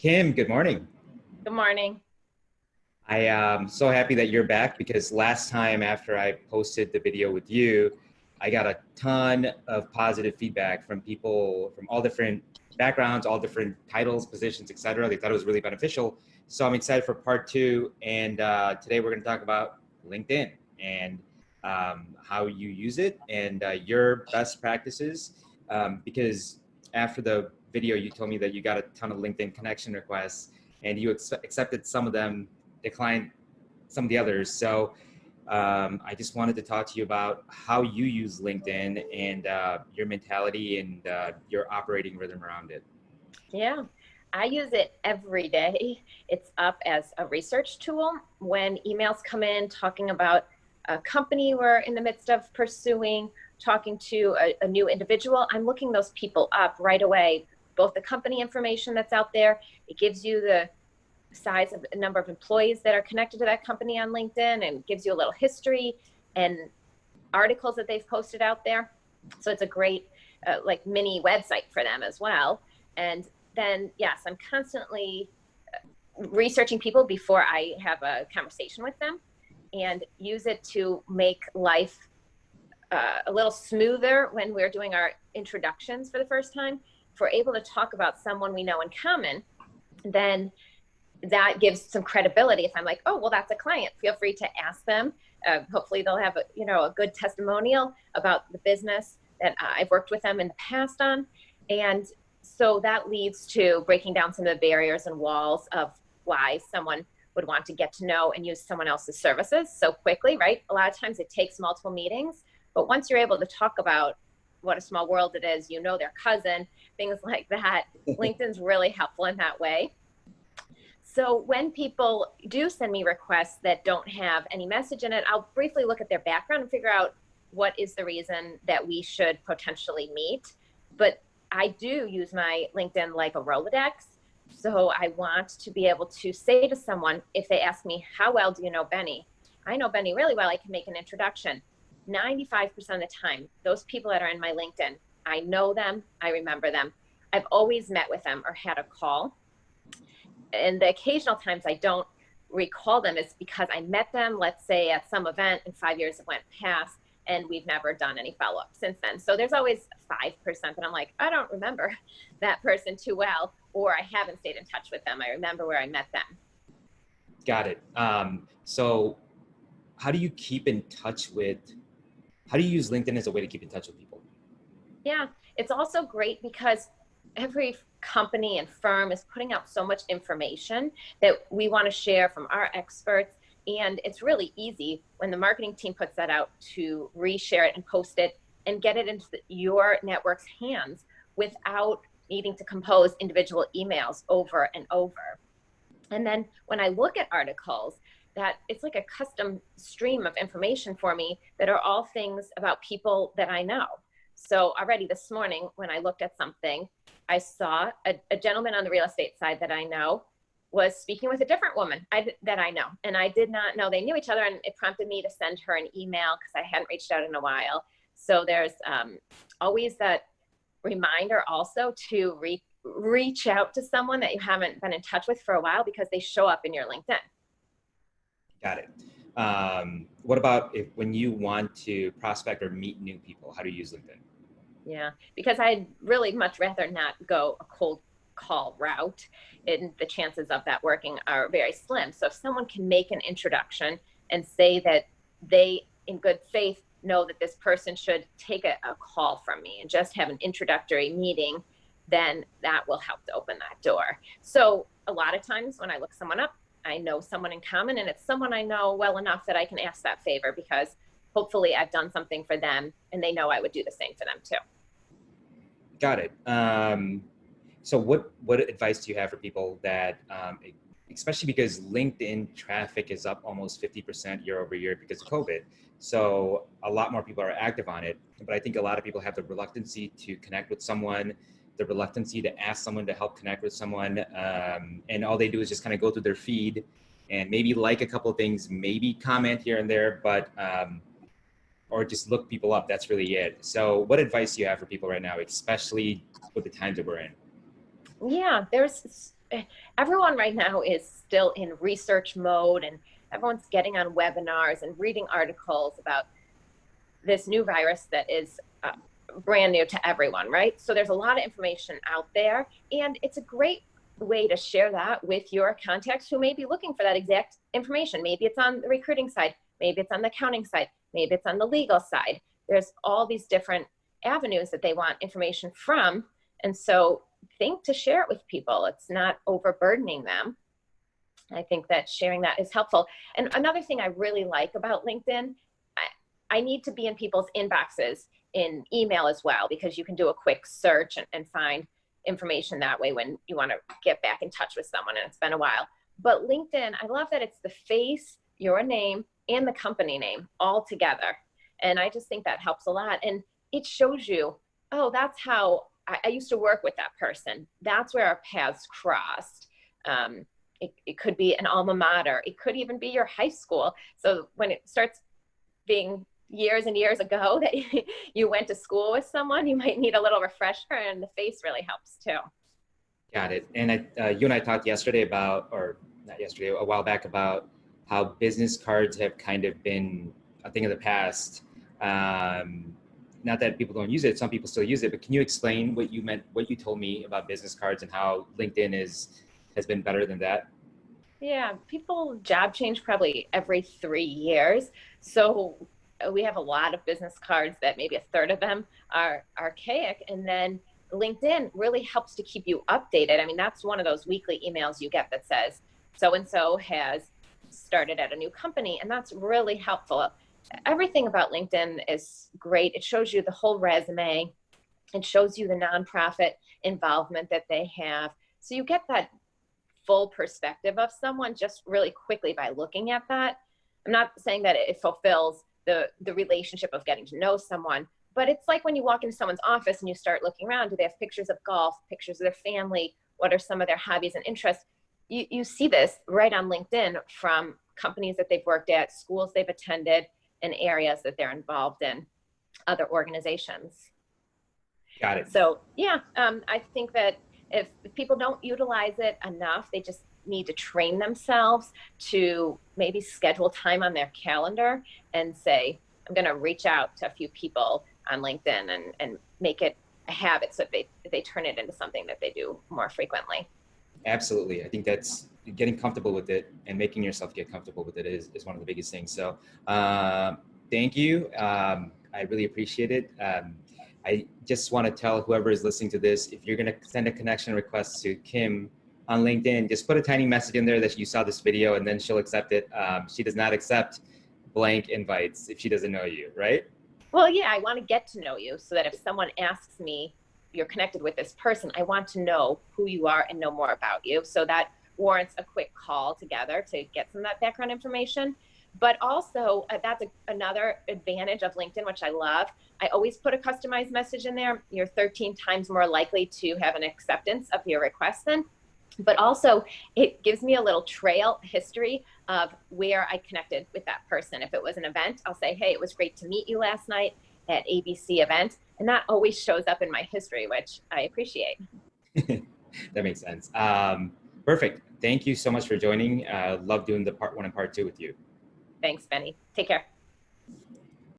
Kim, good morning. Good morning. I am so happy that you're back because last time after I posted the video with you, I got a ton of positive feedback from people from all different backgrounds, all different titles, positions, etc. They thought it was really beneficial. So I'm excited for part two. And today we're going to talk about LinkedIn and how you use it and your best practices. Because after the video, you told me that you got a ton of LinkedIn connection requests and you accepted some of them, declined some of the others. So I just wanted to talk to you about how you use LinkedIn and your mentality and your operating rhythm around it. Yeah, I use it every day. It's up as a research tool. When emails come in talking about a company we're in the midst of pursuing, talking to a new individual, I'm looking those people up right away. Both the company information that's out there, it gives you the size of the number of employees that are connected to that company on LinkedIn and gives you a little history and articles that they've posted out there. So it's a great like mini website for them as well. And then, yes, I'm constantly researching people before I have a conversation with them and use it to make life a little smoother when we're doing our introductions for the first time. If we're able to talk about someone we know in common, then that gives some credibility. If I'm like, oh, well, that's a client, feel free to ask them. Hopefully they'll have a good testimonial about the business that I've worked with them in the past on. And so that leads to breaking down some of the barriers and walls of why someone would want to get to know and use someone else's services so quickly, right? A lot of times it takes multiple meetings, but once you're able to talk about what a small world it is, their cousin, things like that, LinkedIn's really helpful in that way. So when people do send me requests that don't have any message in it, I'll briefly look at their background and figure out what is the reason that we should potentially meet. But I do use my LinkedIn like a Rolodex. So I want to be able to say to someone, if they ask me, how well do you know Benny? I know Benny really well. I can make an introduction. 95% of the time, those people that are in my LinkedIn, I know them. I remember them. I've always met with them or had a call. And the occasional times I don't recall them is because I met them, let's say at some event, and 5 years have went past and we've never done any follow-up since then. So there's always 5% that I'm like, I don't remember that person too well, or I haven't stayed in touch with them. I remember where I met them. Got it. So how do you keep in touch with, how do you use LinkedIn as a way to keep in touch with people? Yeah, it's also great because every company and firm is putting out so much information that we want to share from our experts. And it's really easy when the marketing team puts that out to reshare it and post it and get it into your network's hands without needing to compose individual emails over and over. And then when I look at articles, that it's like a custom stream of information for me that are all things about people that I know. So already this morning, when I looked at something, I saw a gentleman on the real estate side that I know was speaking with a different woman that I know. And I did not know they knew each other. And it prompted me to send her an email because I hadn't reached out in a while. So there's always that reminder also to reach out to someone that you haven't been in touch with for a while because they show up in your LinkedIn. Got it. What about when you want to prospect or meet new people? How do you use LinkedIn? Yeah, because I'd really much rather not go a cold call route, and the chances of that working are very slim. So if someone can make an introduction and say that they, in good faith, know that this person should take a call from me and just have an introductory meeting, then that will help to open that door. So a lot of times when I look someone up, I know someone in common, and it's someone I know well enough that I can ask that favor because hopefully I've done something for them and they know I would do the same for them too. Got it. So what advice do you have for people that, especially because LinkedIn traffic is up almost 50% year over year because of COVID. So a lot more people are active on it, but I think a lot of people have the reluctancy to connect with someone, the reluctancy to ask someone to help connect with someone. And all they do is just kind of go through their feed and maybe like a couple of things, maybe comment here and there, but or just look people up. That's really it. So what advice do you have for people right now, especially with the times that we're in? Yeah, there's everyone right now is still in research mode, and everyone's getting on webinars and reading articles about this new virus that is brand new to everyone, right? So there's a lot of information out there, and it's a great way to share that with your contacts who may be looking for that exact information. Maybe it's on the recruiting side, maybe it's on the accounting side, maybe it's on the legal side. There's all these different avenues that they want information from. And so think to share it with people. It's not overburdening them. I think that sharing that is helpful. And another thing I really like about LinkedIn, I need to be in people's inboxes in email as well, because you can do a quick search and find information that way when you want to get back in touch with someone and it's been a while. But LinkedIn, I love that it's the face, your name, and the company name all together. And I just think that helps a lot. And it shows you, oh, that's how I used to work with that person. That's where our paths crossed. It could be an alma mater. It could even be your high school. So when it starts being years and years ago that you went to school with someone, you might need a little refresher, and the face really helps too. Got it. And you and I talked yesterday about, or not yesterday, a while back, about how business cards have kind of been a thing of the past. Not that people don't use it, some people still use it, but can you explain what you meant, what you told me about business cards and how LinkedIn has been better than that? Yeah, people job change probably every 3 years. So we have a lot of business cards that maybe a third of them are archaic. And then LinkedIn really helps to keep you updated. I mean, that's one of those weekly emails you get that says, so-and-so has started at a new company. And that's really helpful. Everything about LinkedIn is great. It shows you the whole resume. It shows you the nonprofit involvement that they have. So you get that full perspective of someone just really quickly by looking at that. I'm not saying that it fulfills the relationship of getting to know someone, but it's like when you walk into someone's office and you start looking around, do they have pictures of golf, pictures of their family? What are some of their hobbies and interests? You see this right on LinkedIn from companies that they've worked at, schools they've attended, and areas that they're involved in, other organizations. Got it. So yeah, I think that if people don't utilize it enough, they just need to train themselves to maybe schedule time on their calendar and say, I'm going to reach out to a few people on LinkedIn and make it a habit so that they turn it into something that they do more frequently. Absolutely. I think that's getting comfortable with it and making yourself get comfortable with it is one of the biggest things. So thank you. I really appreciate it. I just want to tell whoever is listening to this, if you're going to send a connection request to Kim on LinkedIn, just put a tiny message in there that you saw this video, and then she'll accept it. She does not accept blank invites if she doesn't know you, right? Well, yeah, I want to get to know you so that if someone asks me, you're connected with this person, I want to know who you are and know more about you. So that warrants a quick call together to get some of that background information. But also, that's another advantage of LinkedIn, which I love. I always put a customized message in there. You're 13 times more likely to have an acceptance of your request then. But also, it gives me a little trail history of where I connected with that person. If it was an event, I'll say, hey, it was great to meet you last night at ABC event. And that always shows up in my history, which I appreciate. That makes sense. Perfect. Thank you so much for joining. Love doing the part 1 and part 2 with you. Thanks, Benny. Take care.